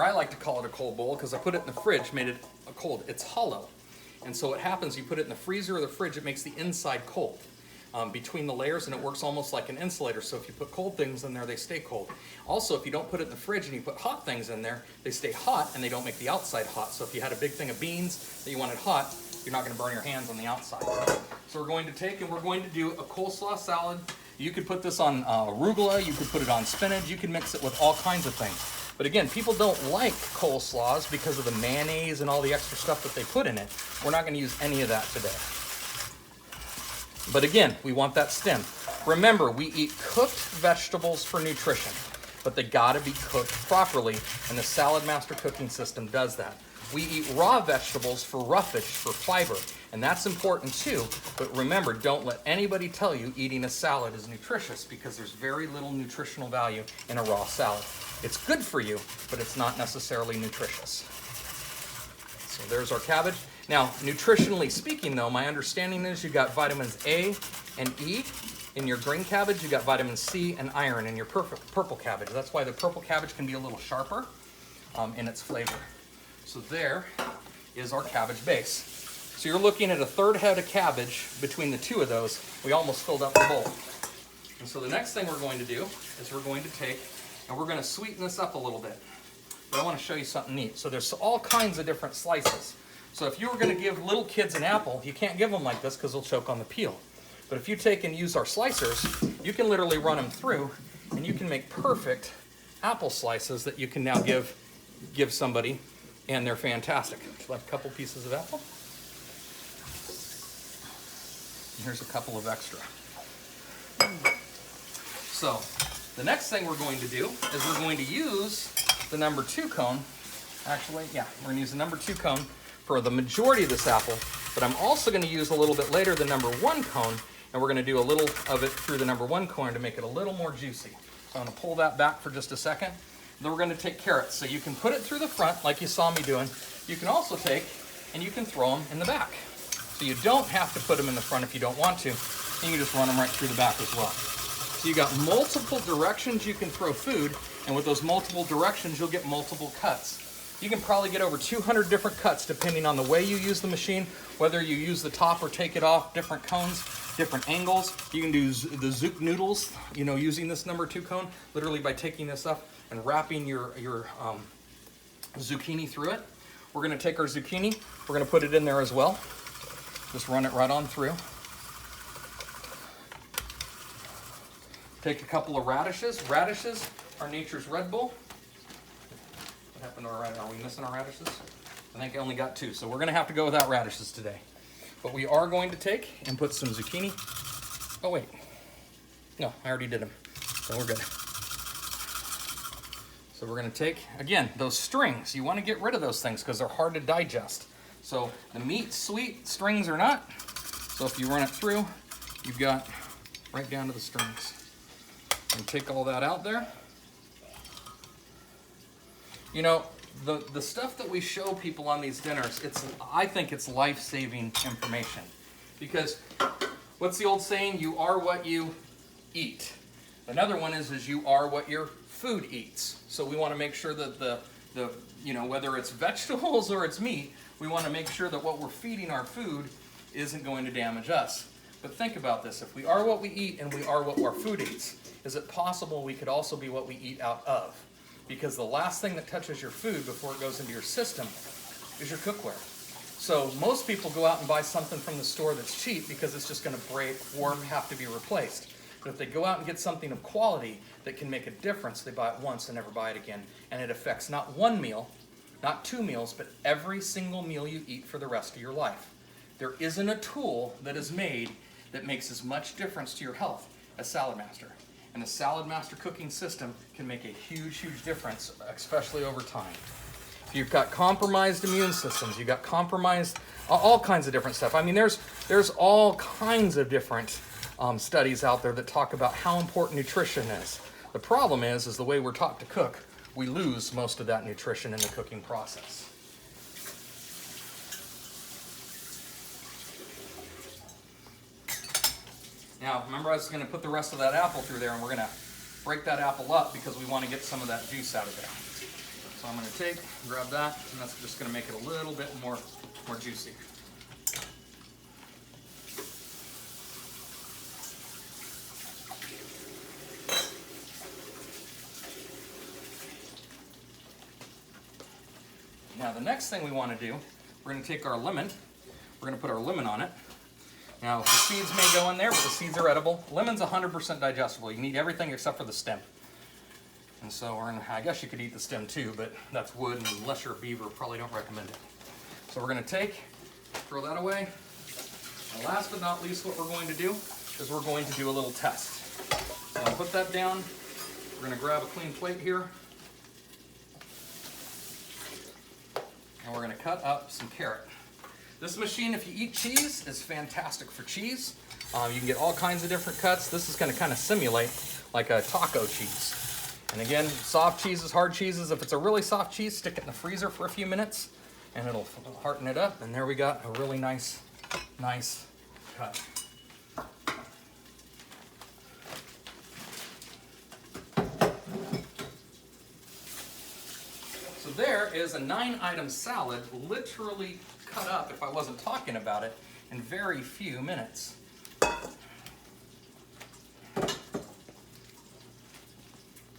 or I like to call it a cold bowl because I put it in the fridge, made it cold. It's hollow. And so what happens, you put it in the freezer or the fridge, it makes the inside cold between the layers, and it works almost like an insulator. So if you put cold things in there, they stay cold. Also, if you don't put it in the fridge and you put hot things in there, they stay hot and they don't make the outside hot. So if you had a big thing of beans that you wanted hot, you're not going to burn your hands on the outside. So we're going to take and we're going to do a coleslaw salad. You could put this on arugula, you could put it on spinach, you can mix it with all kinds of things. But again, people don't like coleslaws because of the mayonnaise and all the extra stuff that they put in it. We're not going to use any of that today. But again, we want that stem. Remember, we eat cooked vegetables for nutrition, but they got to be cooked properly, and the Saladmaster cooking system does that. We eat raw vegetables for roughage, for fiber, and that's important too. But remember, don't let anybody tell you eating a salad is nutritious, because there's very little nutritional value in a raw salad. It's good for you, but it's not necessarily nutritious. So there's our cabbage. Now, nutritionally speaking though, my understanding is you got vitamins A and E. In your green cabbage, you got vitamin C and iron in your purple cabbage. That's why the purple cabbage can be a little sharper in its flavor. So there is our cabbage base. So you're looking at a third head of cabbage between the two of those. We almost filled up the bowl. And so the next thing we're going to do is we're going to take and we're going to sweeten this up a little bit. But I want to show you something neat. So there's all kinds of different slices. So if you were going to give little kids an apple, you can't give them like this because they'll choke on the peel. But if you take and use our slicers, you can literally run them through and you can make perfect apple slices that you can now give somebody, and they're fantastic. So like a couple pieces of apple. And here's a couple of extra. So the next thing we're going to do is we're going to use the number 2 cone. Actually, yeah, we're going to use the number 2 cone for the majority of this apple, but I'm also going to use a little bit later the number 1 cone, and we're going to do a little of it through the number 1 cone to make it a little more juicy. So I'm going to pull that back for just a second. Then we're going to take carrots. So you can put it through the front like you saw me doing. You can also take and you can throw them in the back. So you don't have to put them in the front if you don't want to. You can just run them right through the back as well. So you got multiple directions you can throw food, and with those multiple directions you'll get multiple cuts. You can probably get over 200 different cuts depending on the way you use the machine, whether you use the top or take it off, different cones, different angles. You can do the zook noodles, you know, using this number 2 cone, literally by taking this up and wrapping your zucchini through it. We're going to take our zucchini, we're going to put it in there as well. Just run it right on through. Take a couple of radishes. Radishes are nature's Red Bull. What happened to our radishes? Are we missing our radishes? I think I only got 2, so we're going to have to go without radishes today. But we are going to take and put some zucchini. Oh wait, no, I already did them, so we're good. So we're going to take, again, those strings. You want to get rid of those things because they're hard to digest. So the meat's sweet, strings are not. So if you run it through, you've got right down to the strings. And take all that out there. You know, the stuff that we show people on these dinners, I think it's life-saving information. Because what's the old saying? You are what you eat. Another one is you are what your food eats. So we want to make sure that you know, whether it's vegetables or it's meat, we want to make sure that what we're feeding our food isn't going to damage us. But think about this. If we are what we eat and we are what our food eats, is it possible we could also be what we eat out of? Because the last thing that touches your food before it goes into your system is your cookware. So most people go out and buy something from the store that's cheap because it's just going to break, warp, have to be replaced. But if they go out and get something of quality that can make a difference, they buy it once and never buy it again. And it affects not one meal, not 2 meals, but every single meal you eat for the rest of your life. There isn't a tool that is made that makes as much difference to your health as Saladmaster. And the Saladmaster cooking system can make a huge, huge difference, especially over time. If you've got compromised immune systems, you've got compromised, all kinds of different stuff. I mean, there's all kinds of different studies out there that talk about how important nutrition is. The problem is the way we're taught to cook, we lose most of that nutrition in the cooking process. Now, remember I was going to put the rest of that apple through there, and we're going to break that apple up because we want to get some of that juice out of there. So I'm going to grab that, and that's just going to make it a little bit more juicy. Now the next thing we want to do, we're going to take our lemon, we're going to put our lemon on it. Now the seeds may go in there, but the seeds are edible. Lemon's 100% digestible. You can eat everything except for the stem. And so I guess you could eat the stem too, but that's wood, and unless you're a beaver, probably don't recommend it. So we're going to throw that away. And last but not least, what we're going to do is we're going to do a little test. So I'll put that down. We're going to grab a clean plate here. And we're going to cut up some carrot. This machine, if you eat cheese, is fantastic for cheese. You can get all kinds of different cuts. This is going to kind of simulate like a taco cheese. And again, soft cheeses, hard cheeses, if it's a really soft cheese, stick it in the freezer for a few minutes and it'll harden it up. And there we got a really nice cut. So there is a 9-item salad, literally cut up, if I wasn't talking about it, in very few minutes.